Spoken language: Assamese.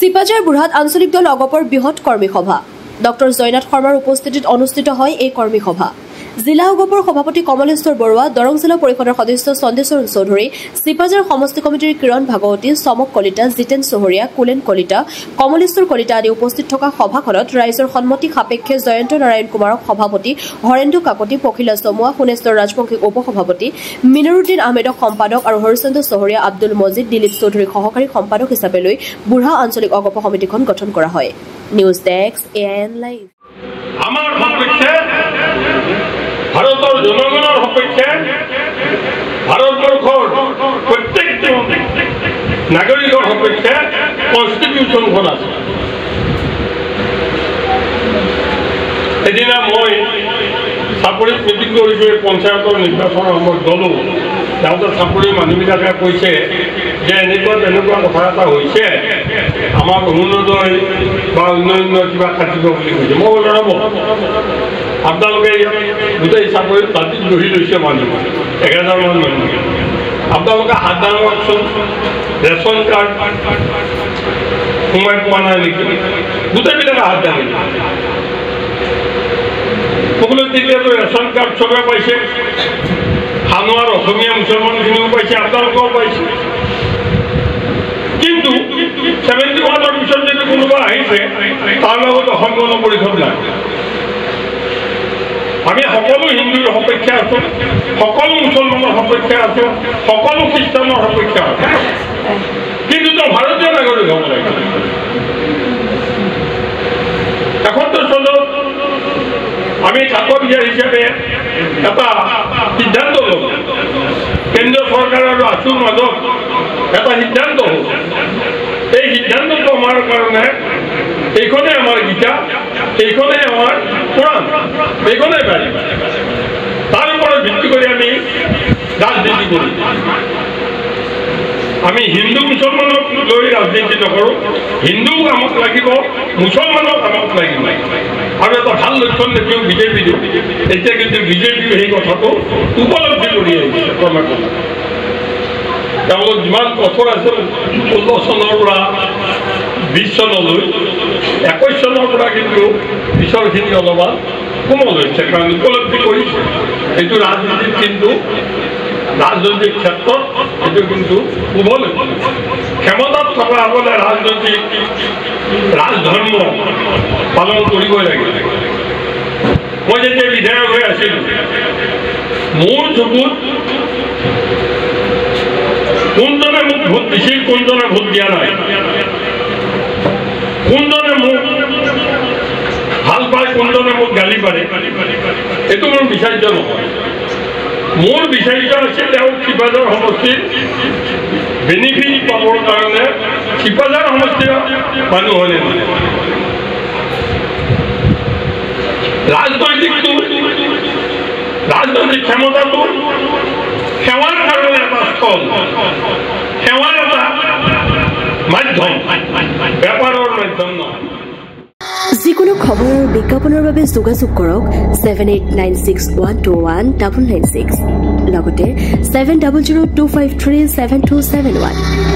চিপাঝাৰ বুঢ়াত আঞ্চলিক দল অগপৰ বৃহৎ কৰ্মী সভা ডক্টৰ জয়নাথ শৰ্মাৰ উপস্থিতিত অনুষ্ঠিত হয় এই কৰ্মী সভা জিলা অগপৰ সভাপতি কমলেশ্বৰ বৰুৱা দৰং জিলা পৰিষদৰ সদস্য চন্দেশ্বৰ চৌধুৰী চিপাঝাৰ সমষ্টি কমিটিৰ কিৰণ ভাগৱতী চমক কলিতা জিতেন চহৰীয়া কুলেন কলিতা কমলেশ্বৰ কলিতা আদি উপস্থিত থকা সভাখনত ৰাইজৰ সন্মতি সাপেক্ষে জয়ন্ত নাৰায়ণ কুমাৰক সভাপতি হৰেন্দু কাকতি পখিলা চমুৱা শুনেশ্বৰ ৰাজবংশীক উপসভাপতি মিনৰুদ্দিন আহমেদক সম্পাদক আৰু হৰিচন্দ্ৰ চহৰীয়া আব্দুল মজিদ দিলীপ চৌধুৰীক সহকাৰী সম্পাদক হিচাপে লৈ বুঢ়া আঞ্চলিক অগপ সমিতিখন গঠন কৰা হয় নিউজ ডেস্ক এএন লাইভ আমাৰ সপক্ষে ভাৰতৰ জনগণৰ সপক্ষে ভাৰতবৰ্ষৰ প্ৰত্যেকজন নাগৰিকৰ সপক্ষে কনষ্টিটিউশ্যনখন আছে এদিনা মই চাপৰিত মিটিং কৰিছোঁ পঞ্চায়তৰ নিৰ্বাচনৰ সময়ত গ'লোঁ যাওঁতে চাপৰিৰ মানুহবিলাকে কৈছে যে এনেকুৱা তেনেকুৱা কথা এটা হৈছে আমাৰ অৰুণোদয় বা অন্যান্য কিবা কাটিব বুলি কৈছে মই ৰ'ব আপোনালোকে গোটেই চাকৰিত পাতিত বহি লৈছে মানুহ 1000মান মানুহ আপোনালোকে হাত দাঙকচোন ৰেচন কাৰ্ড সোমাই পোৱা নাই নেকি গোটেইবিলাকে হাত দাঙি সকলো তেতিয়াতো ৰেচন কাৰ্ড চবে পাইছে খানোৱাৰ অসমীয়া মুছলমানখিনিও পাইছে আপোনালোকেও পাইছে কিন্তু 71ৰ পিছত যদি কোনোবা আহিছে তাৰ লগত অসম গণ পৰিষদ নাই আমি সকলো হিন্দুৰ সপক্ষে আছো সকলো মুছলমানৰ সপক্ষে আছো সকলো খ্ৰীষ্টানৰ সপক্ষে আছো কিন্তু ভাৰতীয় নাগৰিক হ'ব লাগে এখনটো চলত আমি কাকতীয়া হিচাপে এটা সিদ্ধান্ত ল'ব কেন্দ্ৰীয় চৰকাৰ আৰু আছুৰ মাজত এটা সিদ্ধান্ত হ'ব এই সিদ্ধান্তটো আমাৰ কাৰণে এইখনেই আমাৰ গীতা এইখনেই আমাৰ কোৰাণ এইখনেই পাৰি তাৰ ওপৰত ভিত্তি কৰি আমি ৰাজনীতি কৰোঁ আমি হিন্দু মুছলমানক লৈ ৰাজনীতি নকৰোঁ হিন্দু আমাক লাগিব মুছলমানক আমাক লাগিব আৰু এটা ভাল লক্ষণ দেখিও বিজেপিটো এতিয়া কিন্তু বিজেপিয়ে সেই কথাটো উপলব্ধি কৰি আহিছে ক্ৰমান্বয়ে তেওঁলোক যিমান কঠোৰ আছিল 16 চনৰ পৰা 20 চনলৈ 21 চনৰ পৰা কিন্তু পিছৰখিনি অলপমান কোমল হৈছে কাৰণ উপলব্ধি কৰিছে এইটো ৰাজনীতিত কিন্তু ৰাজনৈতিক ক্ষেত্ৰত এইটো কিন্তু কোমল ক্ষমতাত থকাসকলে ৰাজনৈতিক ৰাজধৰ্ম পালন কৰিবই লাগে মই যেতিয়া বিধায়ক হৈ আছিলোঁ মোৰ চকুত কোনজনে মোক ভোট দিছিল কোনজনে ভোট দিয়া নাই কোনজনে মোক ভাল পায় কোনজনে মোক গালি পাৰে এইটো মোৰ বিচাৰ্য নহয় মোৰ বিচাৰ্য আছে তেওঁ চিপাঝাৰ সমষ্টিৰ বেনিফিট পাবৰ কাৰণে চিপাঝাৰ সমষ্টিৰ মানুহ হয়নে ৰাজনৈতিক ক্ষমতাটো সেৱাৰ কাৰণে এটা স্থল সেৱাৰ এটা মাধ্যম বেপাৰৰ মাধ্যম নহয় যিকোনো খবৰ আৰু বিজ্ঞাপনৰ বাবে যোগাযোগ কৰক 7896121996 লগতে 7002537271